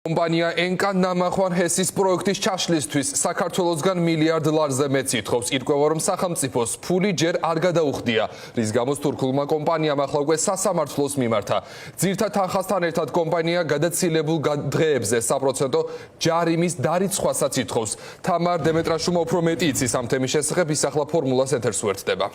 Კომპანია ENCA ნამახვან ჰესის პროექტის ჩაშლისთვის საქართველოსგან მილიარდ ლარზე მეტს ითხოვს. ირკვევა, რომ სახელმწიფოს ფული ჯერ არ გადაუხდია, რის გამოც თურქულმა კომპანიამ ახლა უკვე სასამართლოს მიმართა. ძირთა თანხასთან ერთად კომპანია გადაცილებულ დღეებზე საპროცენტო ჯარიმის დარიცხვასაც ითხოვს. თამარ დემეტრაშუმა უფრო მეტი იცის ამ თემის შესახებ, ის ახლა ფორმულას ეთერს უერთდება.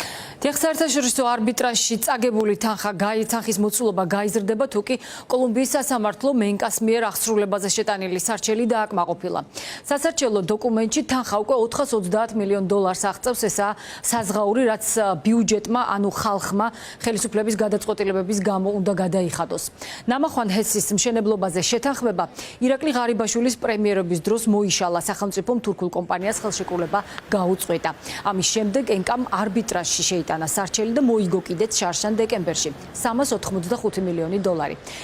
საერთაშორისო არბიტრაჟში წაგებული თანხის მოცულობა გაიზრდება, თუ კი კოლუმბიის სასამართლო ENCA-ს მიერ აღსრულება შეტანილი სარჩელი დააკმაყოფილა. სასარჩელო დოკუმენტში თანხა უკვე $430 მილიონ აღწევს, ესაა საზღაური, რაც ბიუჯეტმა, ანუ ხალხმა ხელისუფლების გადაწყვეტილებების გამო უნდა გადაიხადოს. ნამახვან ჰესის მშენებლობაზე შეთანხმება ირაკლი ღარიბაშვილის პრემიერობის დროს მოიშალა, სახელმწიფომ თურქულ კომპანიას ხელშეკრულება გაუწყვეტა. ამის შემდეგ ENCA-მ არბიტრაჟში შეიტანა სარჩელი და მოიგო კიდეც შარშან დეკემბერში $385 მილიონი.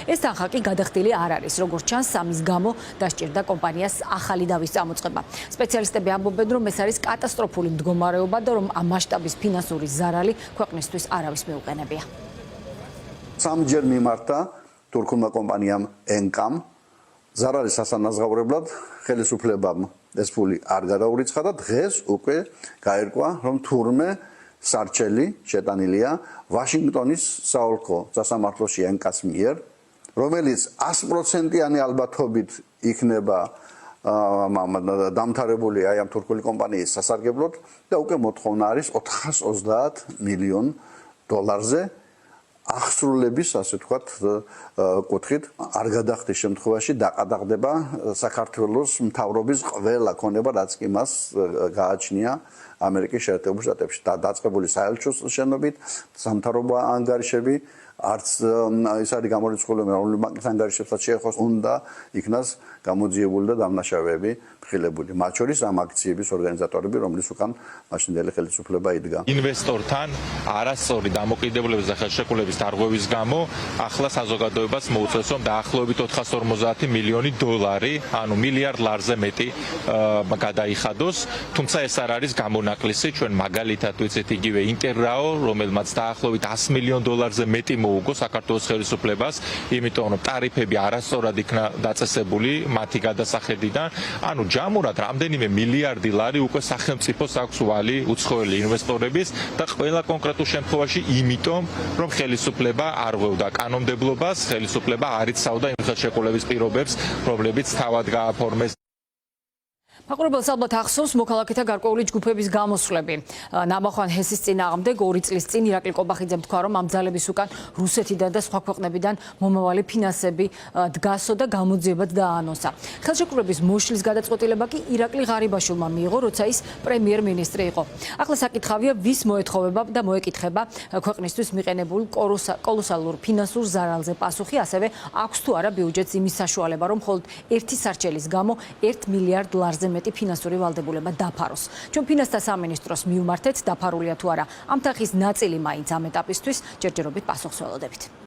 ეს თანხა კი გადახდილი არ არის, როგორც ჩანს, ამის გამო დასჭირდა კომპანიას ახალი დავის წამოწყება. სპეციალისტები ამბობენ, რომ ეს არის კატასტროფული მდგომარეობა და რომ ამ მასშტაბის ფინანსური ზარალი ქვეყნისთვის არავის მეუყენებია. სამჯერ მიმართა თურქულმა კომპანიამ ENCA-მ ზარალის ასანაზღაურებლად ხელისუფლებამ ეს ფული არ გადაურიცხა და დღეს უკვე გაირკვა, რომ თურმე სარჩელი შეტანილია ვაშინგტონის საოლქო სასამართლოში ENCA-ს მიერ, რომელიც 100%-იანი ალბათობით იქნება დამთავრებული აი ამ თურქული კომპანიის სასარგებლოდ და უკვე მოთხოვნა არის $430 მილიონ აღსრულების, ასე ვთქვათ, კუთხით. არ გადახდის შემთხვევაში დაყადაღდება საქართველოს მთავრობის ყველა ქონება, რაც კი მას გააჩნია ამერიკის შეერთებულ შტატებში. დაწყებული საელჩოს შენობით, სამთავრობო ანგარიშები, არც ის არის გამორიცხული, რომელი ბანკის ანგარიშებსაც შეეხოს, უნდა იქნას გამოძიებული და დამნაშავეები ხილებული. მათ შორის ამ აქციების ორგანიზატორები, რომლის უკან მაშინდელი ხელისუფლება იდგა. ინვესტორთან არასწორი დამოკიდებულების და ხელშეკრულების დარღვევის გამო ახლა საზოგადოებას მოუწევს, რომ დაახლოებით $450 მილიონი, ანუ მილიარდ ლარზე მეტი გადაიხადოს. თუმცა ეს არ არის გამონაკლისი. ჩვენ მაგალითად ვიცით იგივე ინტერრაო, რომელმაც დაახლოებით $100 მილიონ მეტი მოუგო საქართველოს ხელისუფლებას, იმიტომ რომ ტარიფები არასწორად იქნა დაწესებული მათი გადასახედიდან. ანუ ჯამურად რამდენიმე მილიარდი ლარი უკვე სახელმწიფოს აქვს ვალი უცხოელი ინვესტორების და ყველა კონკრეტულ შემთხვევაში იმიტომ, რომ ხელისუფლება არ ღვევდა კანონმდებლობას, ხელისუფლება არ იცავდა იმ ხელშეკრულების პირობებს, რომლებიც თავად გააფორმეს. მაყურებელს ალბათ ახსოვს მოქალაქეთა გარკვეული ჯგუფების გამოსვლები. ნამახვან ჰესის წინააღმდეგ 2 წლის წინ ირაკლი ყობახიძემ თქვა, რომ ამ ძალების უკან რუსეთიდან და სხვა ქვეყნებიდან მომავალი ფინანსები დგასო და გამოძიებაც დაანონსა. ხელშეკრულების მოშლის გადაწყვეტილება კი ირაკლი ღარიბაშვილმა მიიღო, როცა ის პრემიერ-მინისტრი იყო. ახლა საკითხავია, ვის მოეთხოვება და მოეკითხება ქვეყნისთვის მიყენებულ კოლოსალურ ფინანსურ ზარალზე პასუხი, ასევე აქვს თუ არა ბიუჯეტს იმის საშუალება, რომ მხოლოდ ერთი სარჩელის გამო $1 მილიარდ მეტი ფინანსური ვალდებულება დაფაროს. ჩვენ ფინანსთა სამინისტროს მივმართეთ, დაფარულია თუ არა ამ თანხის ნაწილი მაინც ამ ეტაპისთვის, ჯერჯერობით პასუხს ველოდებით.